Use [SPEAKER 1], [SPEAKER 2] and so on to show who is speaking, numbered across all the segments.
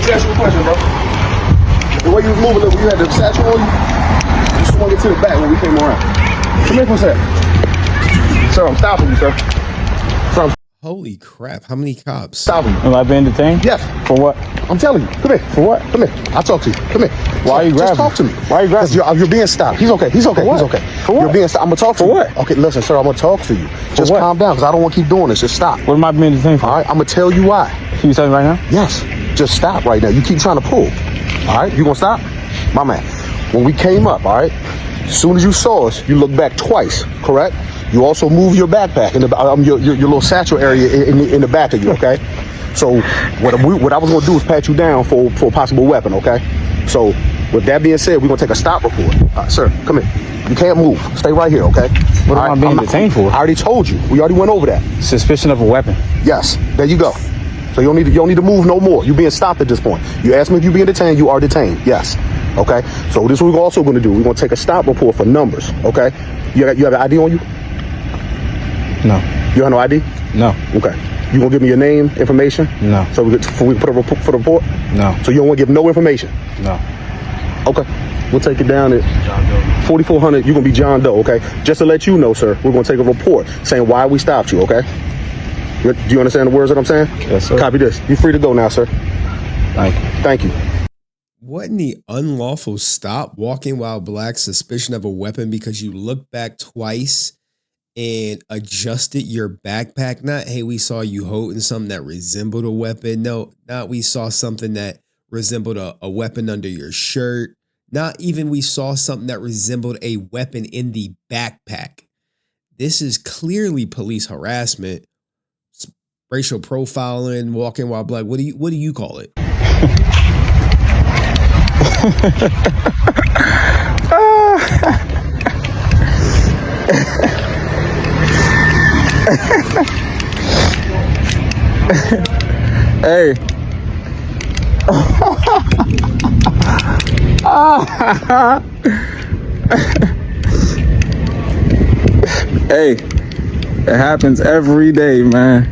[SPEAKER 1] me ask you a question, bro. The way you was moving, look, you had the satchel on you. You swung it to the back when we came around. Come here for a sec. Sir, I'm stopping you, sir. Sir,
[SPEAKER 2] Holy crap, how many cops?
[SPEAKER 1] Stopping you.
[SPEAKER 3] Am I being detained?
[SPEAKER 1] Yes.
[SPEAKER 3] For what?
[SPEAKER 1] I'm telling you. Come here.
[SPEAKER 3] For what?
[SPEAKER 1] Come here. I'll talk to you. Come here.
[SPEAKER 3] Why are you grabbing?
[SPEAKER 1] Just talk to me.
[SPEAKER 3] Why are you grabbing?
[SPEAKER 1] You're being stopped. He's okay. He's okay.
[SPEAKER 3] For what?
[SPEAKER 1] He's okay.
[SPEAKER 3] For what?
[SPEAKER 1] You're being stopped. I'm going to talk to
[SPEAKER 3] For
[SPEAKER 1] you.
[SPEAKER 3] what?
[SPEAKER 1] Okay, listen, sir, I'm going to talk to you. Just
[SPEAKER 3] what?
[SPEAKER 1] calm down because I don't want to keep doing this. Just stop.
[SPEAKER 3] What am I being detained for?
[SPEAKER 1] All right, I'm going to tell you why.
[SPEAKER 3] Can you tell me right now?
[SPEAKER 1] Yes. Just stop right now. You keep trying to pull. All right, you going to stop? My man, when we came up, all right, as soon as you saw us, you looked back twice, correct? You also move your backpack in the your little satchel area in the back of you, okay? So what I was gonna do is pat you down for a possible weapon, okay? So with that being said, we're gonna take a stop report. Sir, come here. You can't move. Stay right here, okay?
[SPEAKER 3] What am I being detained for?
[SPEAKER 1] I already told you. We already went over that.
[SPEAKER 3] Suspicion of a weapon.
[SPEAKER 1] Yes. There you go. So you don't need to move no more. You're being stopped at this point. You asked me if you're being detained. You are detained. Yes. Okay. So this is what we're also going to do. We're going to take a stop report for numbers. Okay. You have an ID on you?
[SPEAKER 3] No.
[SPEAKER 1] You have no ID?
[SPEAKER 3] No.
[SPEAKER 1] Okay. You gonna give me your name, information?
[SPEAKER 3] No.
[SPEAKER 1] So we put a report for the report?
[SPEAKER 3] No.
[SPEAKER 1] So you don't want to give no information?
[SPEAKER 3] No.
[SPEAKER 1] Okay. We'll take it down at 4400. You're gonna be John Doe. Okay. Just to let you know, sir, we're gonna take a report saying why we stopped you. Okay. Do you understand the words that I'm saying?
[SPEAKER 3] Yes, sir.
[SPEAKER 1] Copy this. You're free to go now, sir.
[SPEAKER 3] Thank you.
[SPEAKER 1] Thank you.
[SPEAKER 2] What in the unlawful stop walking while black, suspicion of a weapon because you looked back twice and adjusted your backpack? Not, hey, we saw you holding something that resembled a weapon. No, not we saw something that resembled a weapon under your shirt. Not even we saw something that resembled a weapon in the backpack. This is clearly police harassment, racial profiling, walking while black. What do you call it?
[SPEAKER 3] Hey. Hey, it happens every day, man.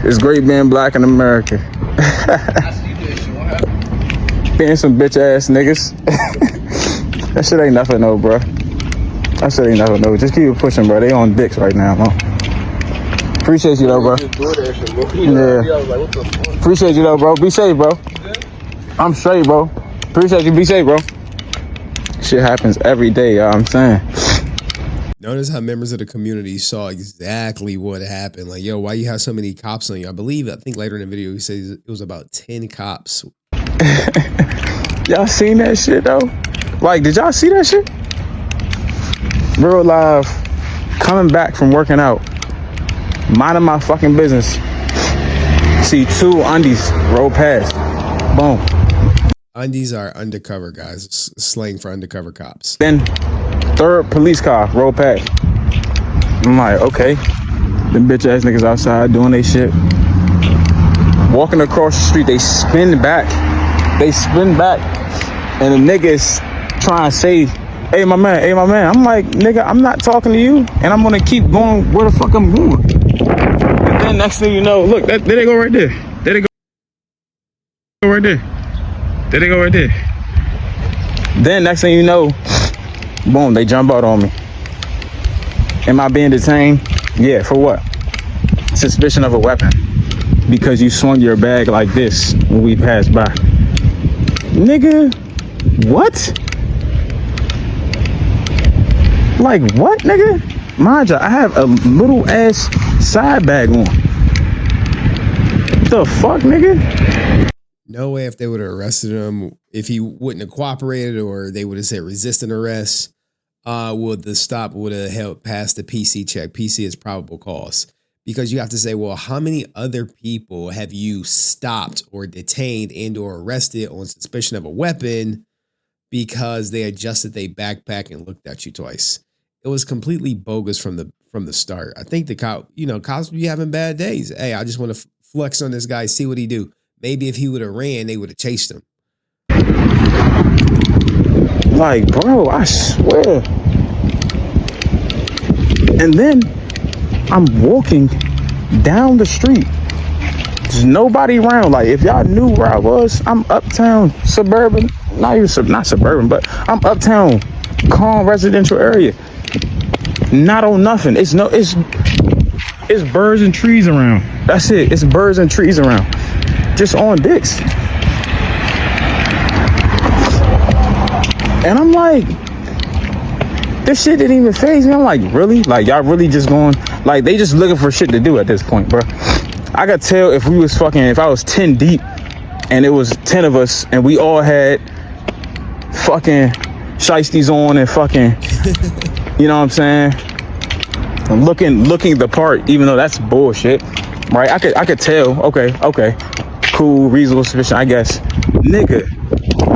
[SPEAKER 3] It's great being black in America. Being some bitch ass niggas. That shit ain't nothing, no, bro. That shit ain't nothing, no. Just keep it pushing, bro. They on dicks right now, man. Appreciate you, though, bro. Yeah. Appreciate you, though, bro. Be safe, bro. I'm straight, bro. Appreciate you. Be safe, bro. Shit happens every day, y'all. I'm saying.
[SPEAKER 2] Notice how members of the community saw exactly what happened. Like, yo, why you have so many cops on you? I think later in the video, he says it was about 10 cops.
[SPEAKER 3] Y'all seen that shit, though? Like, did y'all see that shit? Real live, coming back from working out, minding my fucking business. See two undies roll past. Boom.
[SPEAKER 2] Undies are undercover, guys. It's slang for undercover cops.
[SPEAKER 3] Then third police car roll past. I'm like, okay. Them bitch ass niggas outside doing they shit. Walking across the street, they spin back. And the niggas trying to say, hey my man. I'm like, nigga, I'm not talking to you, and I'm gonna keep going where the fuck I'm going. And then next thing you know, look, there they go right there. There they go right there. There they go right there. Then next thing you know, boom, they jump out on me. Am I being detained? Yeah, for what? Suspicion of a weapon. Because you swung your bag like this when we passed by. Nigga, what? Like what, nigga? Mind you, I have a little ass side bag on. The fuck, nigga?
[SPEAKER 2] No way if they would have arrested him, if he wouldn't have cooperated or they would have said resisting arrest, would the stop would have helped pass the PC check. PC is probable cause. Because you have to say, well, how many other people have you stopped or detained and or arrested on suspicion of a weapon because they adjusted their backpack and looked at you twice? It was completely bogus from the start. I think the cops be having bad days. Hey, I just want to flex on this guy, see what he do. Maybe if he would have ran, they would have chased him.
[SPEAKER 3] Like, bro, I swear. And then I'm walking down the street There's nobody around. Like, if y'all knew where I was, I'm uptown, suburban, not suburban, but I'm uptown, calm residential area. Not on nothing. It's birds and trees around. That's it. It's birds and trees around. Just on dicks. And I'm like, this shit didn't even faze me. I'm like, really? Like, y'all really just going, like, they just looking for shit to do at this point, bro. I could tell if I was 10 deep and it was 10 of us and we all had fucking shiesties on and fucking, you know what I'm saying? Looking the part, even though that's bullshit, right? I could tell, okay, cool, reasonable suspicion, I guess. Nigga,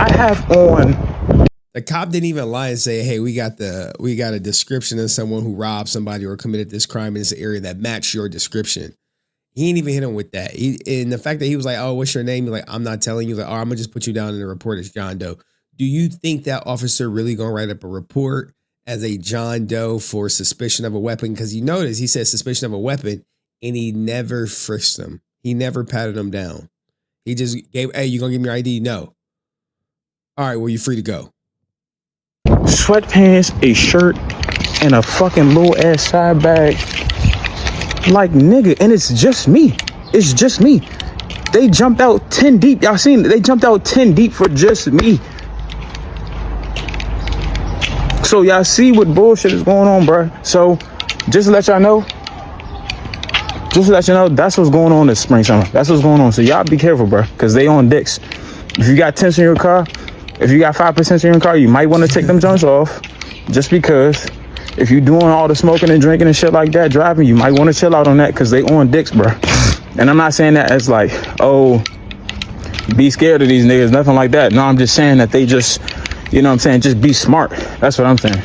[SPEAKER 3] I have on.
[SPEAKER 2] The cop didn't even lie and say, hey, we got a description of someone who robbed somebody or committed this crime in this area that matched your description. He ain't even hit him with that. And the fact that he was like, oh, what's your name? He's like, I'm not telling you. Like, oh, I'm going to just put you down in the report as John Doe. Do you think that officer really going to write up a report as a John Doe for suspicion of a weapon? Because you notice he said suspicion of a weapon and he never frisked him. He never patted him down. He just gave, hey, you going to give me your ID? No. All right, well, you're free to go.
[SPEAKER 3] Sweatpants, a shirt, and a fucking little ass side bag. Like, nigga, and it's just me. It's just me. They jumped out 10 deep. Y'all seen it? They jumped out 10 deep for just me. So y'all see what bullshit is going on, bro. So just to let y'all know, that's what's going on this spring summer. That's what's going on. So y'all be careful, bro, because they on dicks. If you got tents in your car, if you got 5% in your car, you might want to take them joints off, just because. If you doing all the smoking and drinking and shit like that, driving, you might want to chill out on that, because they on dicks, bro. And I'm not saying that as like, oh, be scared of these niggas, nothing like that. No, I'm just saying that they just, you know what I'm saying, just be smart. That's what I'm saying.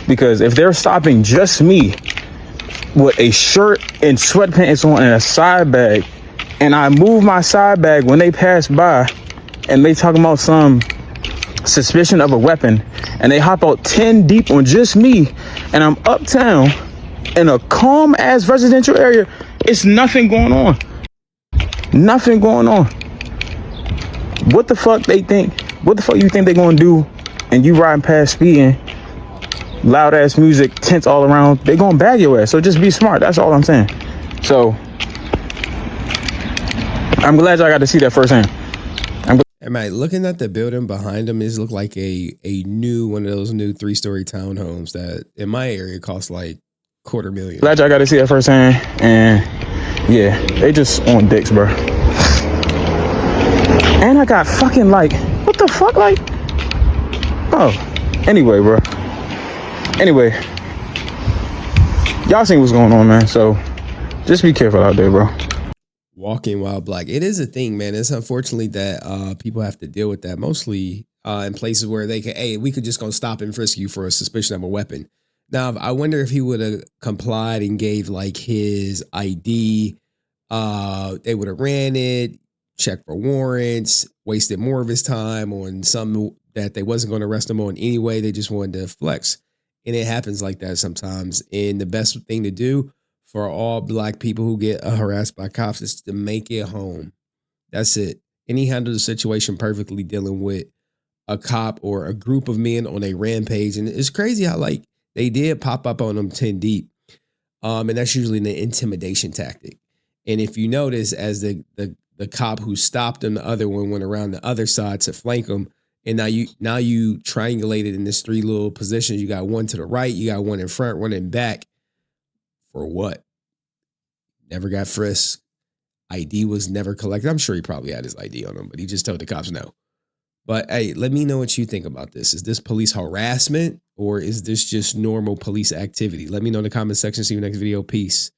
[SPEAKER 3] Because if they're stopping just me with a shirt and sweatpants on and a side bag, and I move my side bag when they pass by and they talking about some suspicion of a weapon, and they hop out 10 deep on just me, and I'm uptown in a calm ass residential area, it's nothing going on. Nothing going on. What the fuck they think? What the fuck you think they gonna do? And you riding past speeding, loud ass music, tents all around, they gonna bag your ass. So just be smart. That's all I'm saying. So I'm glad y'all got to see that firsthand.
[SPEAKER 2] Am I looking at the building behind him? It look like a new one of those new 3-story townhomes that in my area cost like $250,000.
[SPEAKER 3] Glad y'all got to see that firsthand. And yeah, they just on dicks, bro. And I got fucking like, what the fuck, like? Oh, anyway, bro. Anyway, y'all seen what's going on, man. So just be careful out there, bro.
[SPEAKER 2] Walking while black. It is a thing, man. It's unfortunately that people have to deal with that, mostly in places where they can, hey, we could just go stop and frisk you for a suspicion of a weapon. Now, I wonder if he would have complied and gave like his ID. They would have ran it, checked for warrants, wasted more of his time on some that they wasn't going to arrest him on anyway. They just wanted to flex. And it happens like that sometimes. And the best thing to do for all black people who get harassed by cops is to make it home. That's it. And he handled the situation perfectly, dealing with a cop or a group of men on a rampage. And it's crazy how like they did pop up on them 10 deep. And that's usually an intimidation tactic. And if you notice, as the cop who stopped him, the other one went around the other side to flank him. And now you triangulated in this 3 little positions. You got one to the right, you got one in front, one in back. For what? Never got frisked. ID was never collected. I'm sure he probably had his ID on him, but he just told the cops no. But hey, let me know what you think about this. Is this police harassment or is this just normal police activity? Let me know in the comment section. See you next video. Peace.